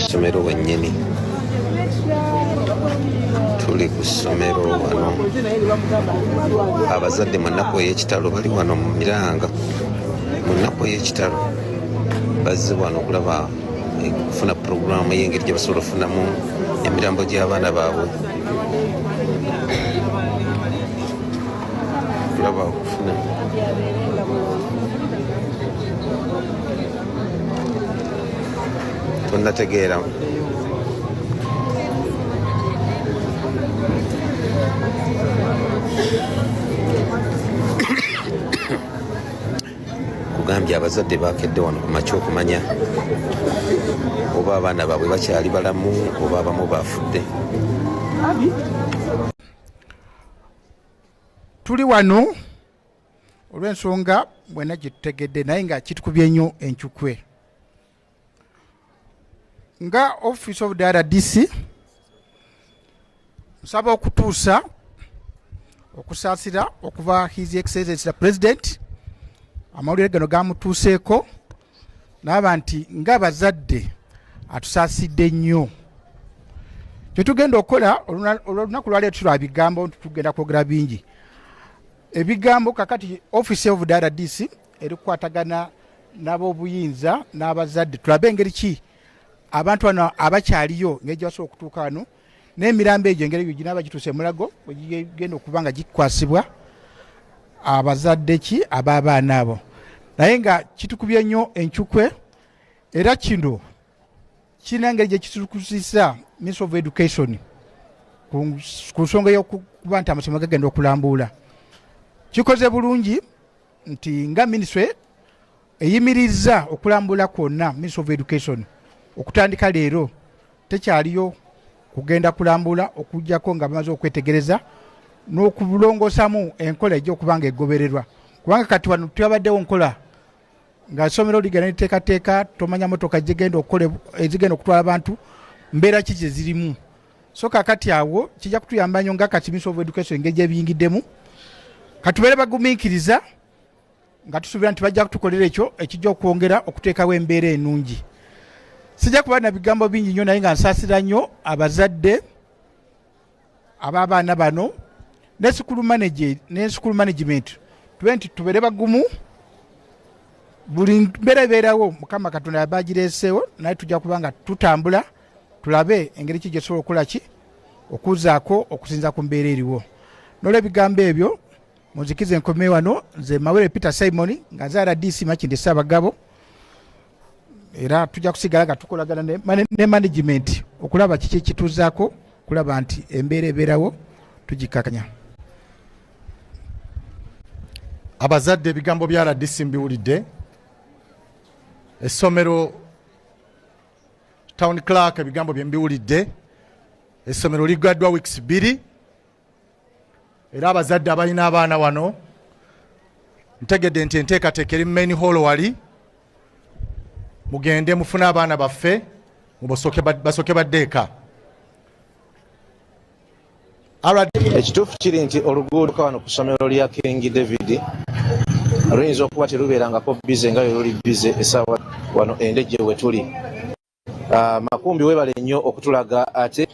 ssomero wennyini. Tuli ku ssomero wano, abazadde mu nnaku ey'ekitalo bali wano mu Miranga. Mu nnaku ey'ekitalo bazze wano okulaba okufuna puroguramu y'engeri gye basobola okufunamu emirambo gy'abaana baabwe. Okulaba okufuna tonnategeera kugambye abazadde bakedde wano ku makya okumanya oba abaana baabwe bakyali balamu oba abamu bafudde. Tuli wano olw'ensonga bwena gye tutegedde naye nga kitukubye nnyo enkyukwe. Nga Office of the RDC nsaba okutuusa okusaasira okuva His Excellency the President, amawulire gano gamutuuseeko n'aba nti ng'abazadde atusaasidde nnyo. Kye tugenda okukola olunaku lwaleero tulaba bigambo tugenda kwogera bingi. Ebigambo kakati Office of the RDC erikukwatagana n'ab'obuyinza n'abazadde, tulabe engeri ki abantu bano abakyaliyo ngeri gye basobola okutuuka wano n'emirambo egyo engeri ginaaba gituuse mulago genda okuba nga gikwasibwa abazadde ki ab'abaana abo. Naye nga kitukubye nnyo enkyukwe era kino kirina engeri gye kitukusisa Ministry of Education ku nsonga y'okuba nti amasomero gagenda okulambuula. Kikoze bulungi nti nga ministry eyimirizza okulambula kwonna Ministry of Education okutandika leero tekyaliyo kugenda kulambula okujjako nga bamaze okwetegereza n'okulongoosamu enkola egy'okuba nga egobererwa. Kubanga kati wano tuyabaddewo nkola nga essomero ligenda liteekateeka tomanya motoka ezigenda okutwala abantu mbeera ki gye zirimu. So kakati awo kijja kutuyamba nnyo nga kati Ministry of Education engeri gyebiyingidemu. Katubeere bagumiikiriza nga tusuubira nti bajja kutukolera ekyo ekijja okwongera okuteekawo embeera ennungi. Sijja kuba na bigambo bingi nnyo naye nga nsaasira nnyo abazadde ab'abaana bano ne school management tube nti tubeere bagumu. Buli mbeera ebeerawo Mukama Katonda yabagireeseewo naye tujja kuba nga tutambula tulabe engeri ki gye tusobola okukola ki okuzaako okusinza ku mbeera eriwo. N'olw'ebigambo ebyo munzikize enkomye wano, nze Mawere Peter Simon nga nze RDC Makindye Ssaabagabo, era tujja kusigala nga tukolagana ne management okulaba kiki ekituuzaako kulaba nti embeera ebeerawo tugikakanya. Abazadde ebigambo bya RDC mbiwulidde. Essomero Town Clerk ebigambo bye mbiwulidde. Essomero ligaddwa weeks 2 era abazadde abalina abaana wano ntegedde nti enteekateeka eri mu main hall wali mugende mufune abaana baffe basooke baddeeka. Ekituufu kiri nti oluguudo wano ku ssomero lya King David luyinza okuba terubeerangako bize nga luli bize essaawa wano endejje we tuli. Makumbi weebale nnyo okutulaga ate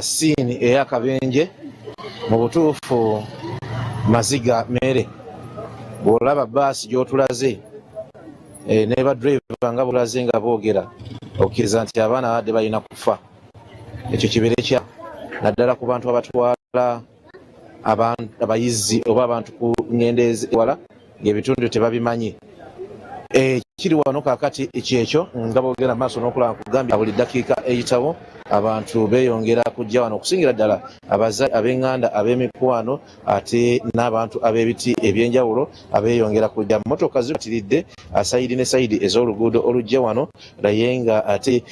siini ey'akabenje mu butuufu Maziga mere bw'olaba baasi gy'otulaze ne badriver nga bulaze nga boogera okkiriza nti abaana badde balina kufa. Ekyo kibeere kya naddala ku bantu abatwala abayizi oba abantu ku ngendo ewala ng'ebitundu tebabimanyi. Kiri wano kaakati kyekyo nga boogera maaso n'okulaba kugambya buli ddakiika eyitawo abantu beeyongera kujja wano okusingira ddala ab'eŋŋanda ab'emikwano ate n'abantu ab'ebiti ebyenjawulo abeeyongera kujja. Motoka zibatiridde sayidi ne sayidi ez'oluguudo olujja wano naye nga ate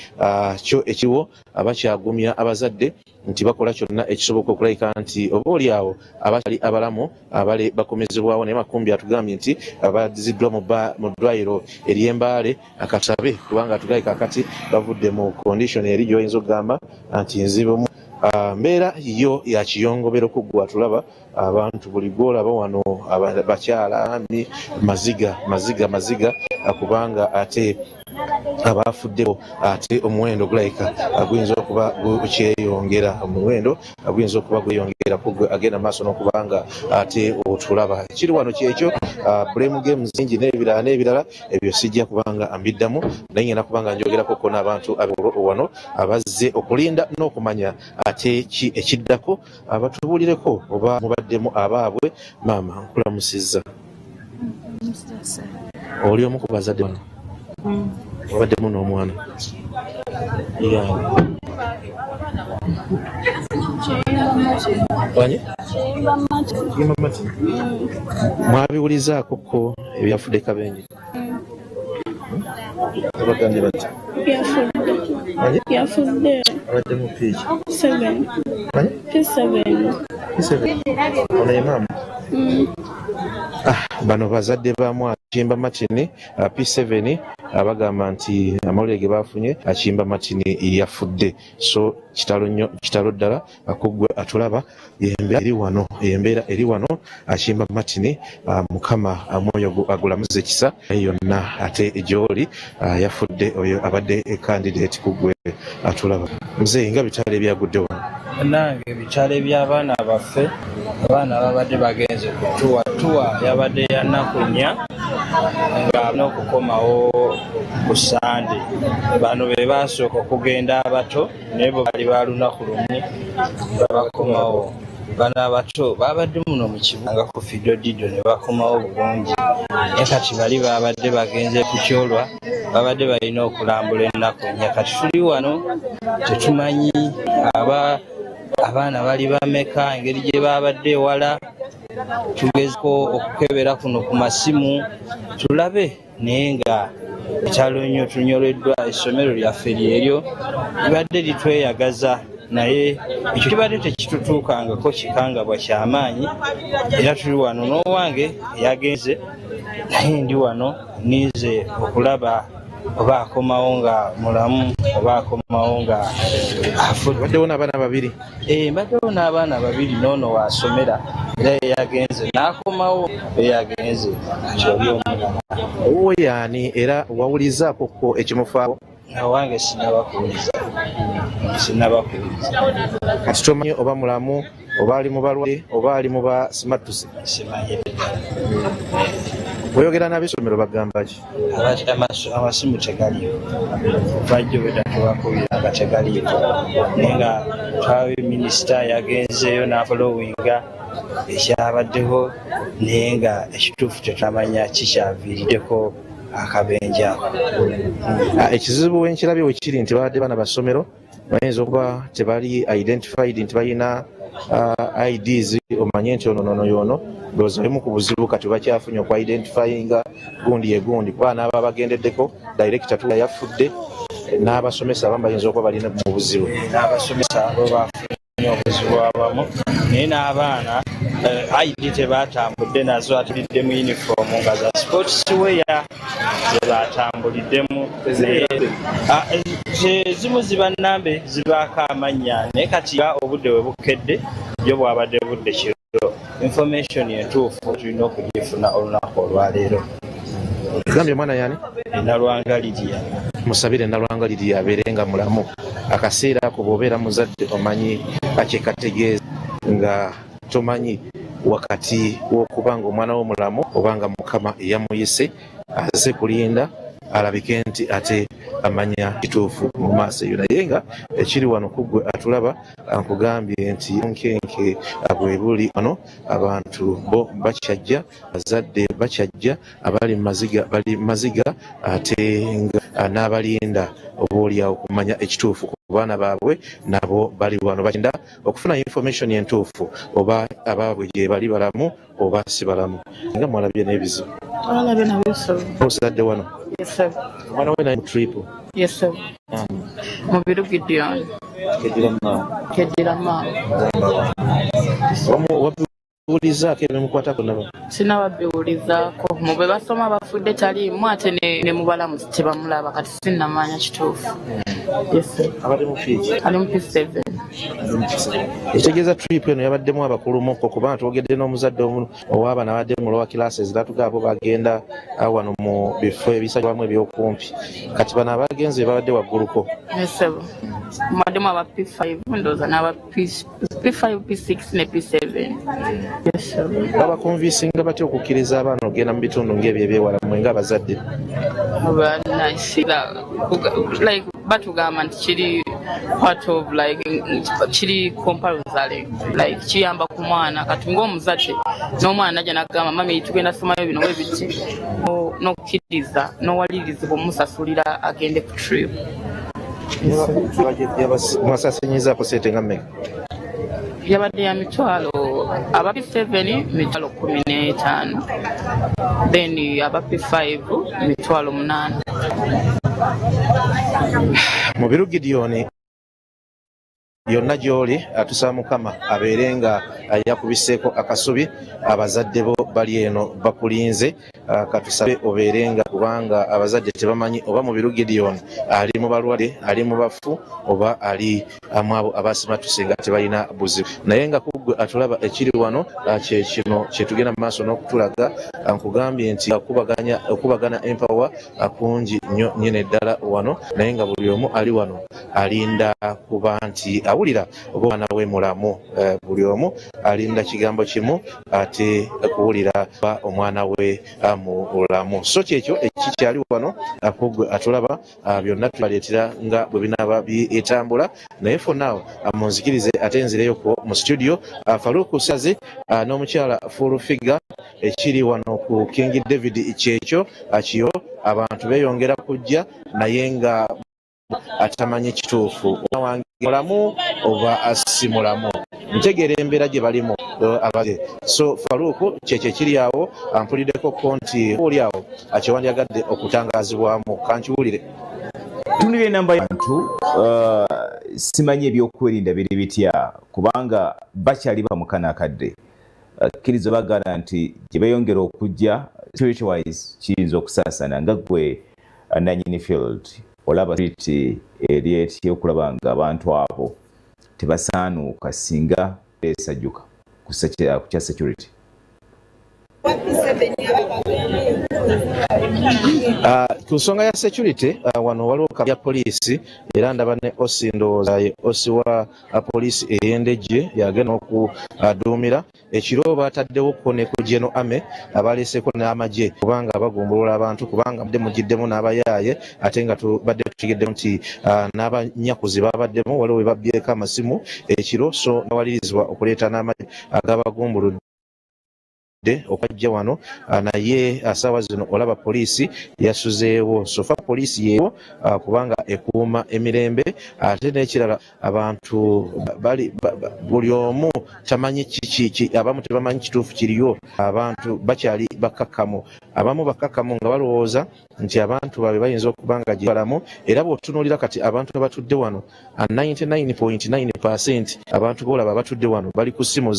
kyo ekiwo abakyagumya abazadde nti bakola kyonna ekisoboka okulabika nti oba oliawo abakyali abalamu abale bakomezebwawo. Naye Makumbi atugambye nti abaziddwa mu ddwaliro ery'Embaale akatabe kubanga atugambye kakati bavudde mu condition eri gy'oyinza okugamba nti nzibumu. Mbeera yo ya kiyongobero kuggwa tulaba abantu buli gwolaba wano bakyala maziga kubanga ate abafuddewo ate omuwendo gulabika guyinza okuba gukyeyongera omuwendo guyinza okuba gweyongera kugwe agenda maaso n'okubanga ate otulaba ekiri wano kyekyo blame games zingi n'ebirala ebyo sijja kubanga ambiddamu naye ngenda kubanga njogerako n'abantu wano abazze okulinda n'okumanya ate ki ekiddako abatubuulireko oba mubaddemu abaabwe. Maama nkulamusizza. Oli omu ku bazadde wano? Wabaddemu n'omwana? Mwabiwulizaako ko ebyafudde Kabenje? Bagambye bati? Yafudde. Abadde mu piiki? 7. Ono ye maama? Bano bazadde baamu Akimba Martin P7 abagamba nti amawulire ge baafunye Akimba Martin yafudde. So kitalo ddala akugwe atulaba embeera eri wano Akimba Martin Mukama amwoyo agulamuze ekisa yonna ate gy'oli yafudde oyo abadde candidate kugwe atulaba. Mzee nga bitale byagudde wano? Nange bitale by'abaana baffe abaana babadde bagenze kutuwa yabadde yanakunya nga n'okukomawo ku Sande. Bano be basooka okugenda abato naye bo bali balunaku lumu babakomawo. Bano abato babadde muno mu kibuga ku Fido Dido ne bakomawo bulungi. Naye kati bali babadde bagenze ku Kyolwa babadde balina okulambula ennaku nnya. Kati tuli wano tetumanyi abaana bali bameka, engeri gye babadde ewala. Tugezeko okukebera kuno ku masimu tulabe naye nga ekyalo nnyo tunyoleddwa essomero lyaffe lyeryo libadde litweyagaza naye ekyo kibadde tekitutuukangako kikangabwa kyamaanyi era tuli wano n'owange yagenze naye ndi wano nize okulaba oba akomawo nga mulamu oba akomawo nga afudde. Baddewo n'abaana babiri? Mbaddewo n'abaana babiri n'ono wasomera era yeyagenze n'akomawo yeyagenze kyoli omulala. Owuwo yaani era wawulizaako ko ekimufaako? Awange sinnabakuwuliza. Kati tomanyi oba mulamu oba ali mu balwadde oba ali mu basimattusi? Simanyire. Oyogera n'ab'essomero bagamba ki? Amasimu tegaliiko. Vajjo bwedda tubakubira nga tegaliiko. Naye nga twabe minisita yagenzeeyo n'afolowinga ekyabaddeho naye nga ekituufu tetamanya kikyaviiriddeko akabenje ako. Ekizibu wenkirabye wekiri nti babadde baana ba ssomero bayinza okuba tebali identified nti balina IDs omanye nti ono yono ndowooza emu ku buzibu kati bakyafunye okwa identifyinga gundi ye gundi kuba n'aba bagendeddeko director tu yafudde n'abasomesa abamu bayinza okuba balina mu buzibu. N'abasomesa abo bafunye obuzibu abamu naye n'abaana ID tebatambudde nazo atulidde mu uniform nga za sports wear zebatambuliddemu. Ezimu ziba nnambe zibaako amannya naye kati obudde we bukedde yo bwabadde budde kiro information entuufu tulina okugifuna olunaku olwaleero. Gambye omwana yani? Nalwanga Lydia. Musabire Nalwanga Lydia abeere nga mulamu. Akaseera ako bw'obeera muzadde omanyi akikategeeza nga tomanyi wakati w'okuba nga omwana wo mulamu obanga Mukama eyamuyise aze kulinda alabike nti ate amanya kituufu mu maaso eyo. Naye nga ekiri wano kugwe atulaba nkugambye nti nkenke bwe buli wano abantu bo bakyajja bazadde bakyajja abali bali maziga ate nga n'abalinda obaolyawo okumanya ekituufu ku baana baabwe nabo bali wano bakinda okufuna information entuufu oba abaabwe gye bali balamu oba si balamu. Nga mwalabye n'ebizibu? Twalabye n'ebizibu. Osadde wano? Yes sir. Omwana we naye mu triple? Yes sir. Mubiru Gideon. Kedira ma. Wabiwulizaako ebimukwatako nabo? Sinnababiwulizaako. Mu bwe basoma bafudde taliimu ate ne mubalamuzi tebamulaba kati sinnamanya kituufu. Yes, sir. abadde mu fiiki Ali mu P7. ekitegeeza trip eno yabaddemu abakulumukko kuba twogedde n'omuzadde omu ow'abaana abadde mu lower classes natugabo bagenda wano mu bifo ebisajwamu ebyokumpi kati bano abagenze babadde wagguluko. Yes, sir. Mademu aba P5 ndooza n'aba P5, P6 ne P7. Yes, sir. babakonvinsinga batya okukkiriza abaana ogenda mu bitundu ng'ebyo ebyewala mmwe ng'abazadde? Like batugamba nti kiri part of like kiri compulsory like kiyamba ku mwana kati ng'omuzadde n'omwana najja nagamba mami tugenda somayo bino webiti n'okukkiriza n'owalirizibwa omusasulira agende ku trip. mwasasinyizaako sente nga mmeka? Yabadde ya mitwalo aba P7 mitwalo 15 then aba P5 mitwalo 8. mu biru Gideon yonna gy'oli atusaba Mukama abeere nga yakubiseeko akasubi abazadde bo bali eno bakulinze katusabe obeere nga kubanga abazadde tebamanyi oba mu biru Gideon ali mu balwadde ali mu bafu oba ali amwabo abasimatuse nga tebalina buzibu naye nga kuggwe atulaba ekiri wano kyekino kyetugenda mu maaso n'okutulaga nkugambye nti okubagana empower kungi nnyo nyine ddala wano naye nga buli omu ali wano alinda kuba nti awulira oba omwana we mulamu buli omu alinda kigambo kimu ate kuwulira ba omwana we mulamu so kyekyo ekikyali wano akugwe atulaba byonna tubaleetera nga bwe binaaba bitambula naye fonnaawo munzikirize ate nzireyoko mu studio Faruku Sazi n'omukyala Full Figure ekiri wano ku King David kyekyo akiyo abantu beeyongera kujja naye nga atamanyi kituufu wange mulamu oba asi mulamu ntegeera embeera gye balimu abaze so Faruku kyekyo kiri awo ampuliddeko konti oli awo akyewandiyagadde okutangaazibwamu kankiwulire tunulire namba y'abantu simanyi ebyokwerinda biri bitya kubanga bakyali bamukana akadde kkiriza bagana nti gye beeyongera okujja spirituwise kiyinza okusaasana nga ggwe nanyini field olaba street eri etya okulaba nga abantu abo tebasaanuuka singa esajjuka ku kya security. Ku nsonga ya security wano waliwo ya poliisi era ndaba ne osi ndowooza ye osi wa poliisi ey'endejje yagenda okuduumira ekiro baataddewoko ne ku General Army abaleeseko n'amagye kubanga bagumbulula abantu kubanga badde mugiddemu n'abayaaye ate nga tubadde tutegeddemu nti n'abanyakuzi babaddemu waliwo we babbyeko amasimu ekiro so bawalirizibwa okuleeta n'amagye agabagumbuludde okajja wano naye asaawa zino olaba poliisi yasuzeewo sofa poliisi yeewo kubanga ekuuma emirembe ate n'ekirala abantu buli omu tamanyi kiki abamu tebamanyi kituufu kiriyo abantu bakyali bakakkamu abamu bakakkamu nga balowooza nti abantu baabwe bayinza okuba nga gyebalamu era bw'otunuulira kati abantu abatudde wano 99.9% abantu boolaba abatudde wano bali ku ssimu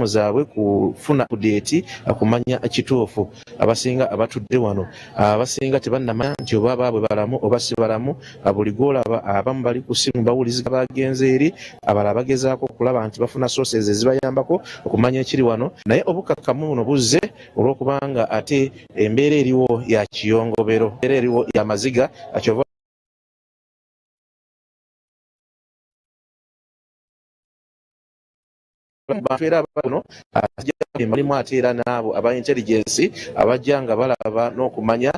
zaabwe kufuna update kumanya kituufu abasinga abatudde wano abasinga tebannamanya nti oba baabwe balamu oba si balamu buli gwolaba abamu bali ku ssimu bawulizika bagenze eri abalala bagezaako okulaba nti bafuna sources ezibayambako okumanya ekiri wano naye obukakkamu buno buzze olw'okubanga ate embeera eriwo ya kiyongobero embeera eriwo ya maziga akyova bantu era bano balimu ate era n'abo aba intelligence abajja nga balaba n'okumanya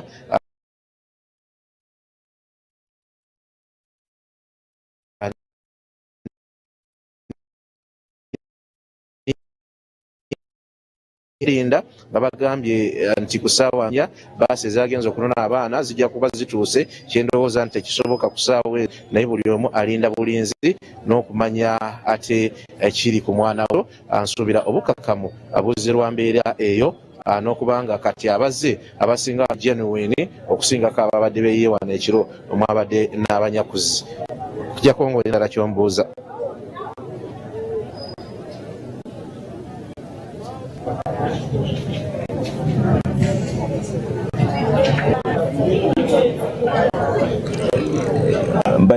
erinda babagambye nti ku ssaawa nya baasi ezagenza okunona abaana zijja kuba zituuse kyendowooza nti tekisoboka ku ssaawa naye buli omu alinda bulinzi n'okumanya ate ekiri ku mwana we ansuubira obukakkamu abuzirwa mbeera eyo n'okubanga kati abazze abasinga genuine okusingako ababadde beyeewana ekiro omwabadde n'abanyakuzi kujjako ng'olindala kyombuuza.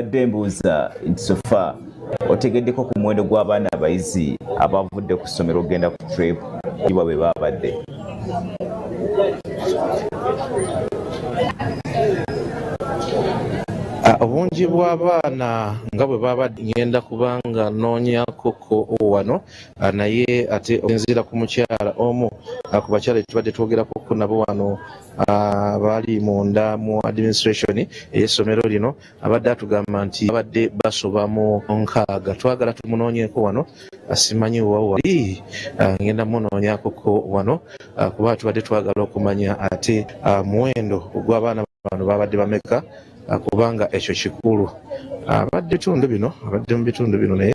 mbadde mbuuza nti sofa otegeddeko ku muwendo gw'abaana abayizi abavudde ku ssomero ogenda ku trip iwa bwe baabadde? Obungi bw'abaana nga bwe baba ngenda kubanga noonyakoko wano naye ate osinziira ku mukyala omu ku bakyala tubadde twogerako nabo wano baali munda mu administration ey'essomero lino abadde atugamba nti abadde basoba mu 6. Twagala tumunoonyeeko wano, simanyi wawali ngenda munoonyakoko wano kuba tubadde twagala okumanya ate muwendo gw'abaana bano babadde bameka kubanga ekyo kikulu. Abadde mu bitundu bino naye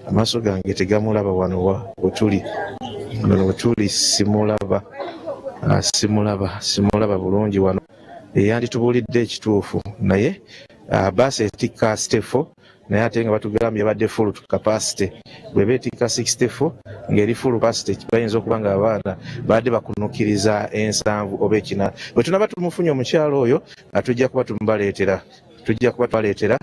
amaaso gange tegamulaba wano wetuli simulaba bulungi wano. Yanditubuulidde ekituufu naye baasi etikka 64 naye ate nga batugambye badde full capacity. Bwe beetikka 64 ng'eri full capacity bayinza okuba nga abaana badde bakunukiriza 7 oba 8. Bwe tunaba tumufunye omukyalo oyo tujja kuba tubaleetera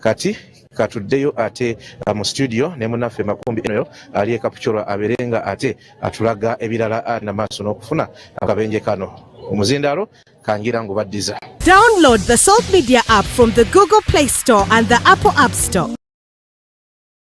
kati katuddeyo ate mu studio ne munaffe Makumbi eno ali ekapukyolwa abeerenga ate atulaga ebirala namaaso n'okufuna akabenje kano. Omuzindaalo kangira ngu baddiza. Download the Salt Media app from the Google Play Store and the Apple App Store.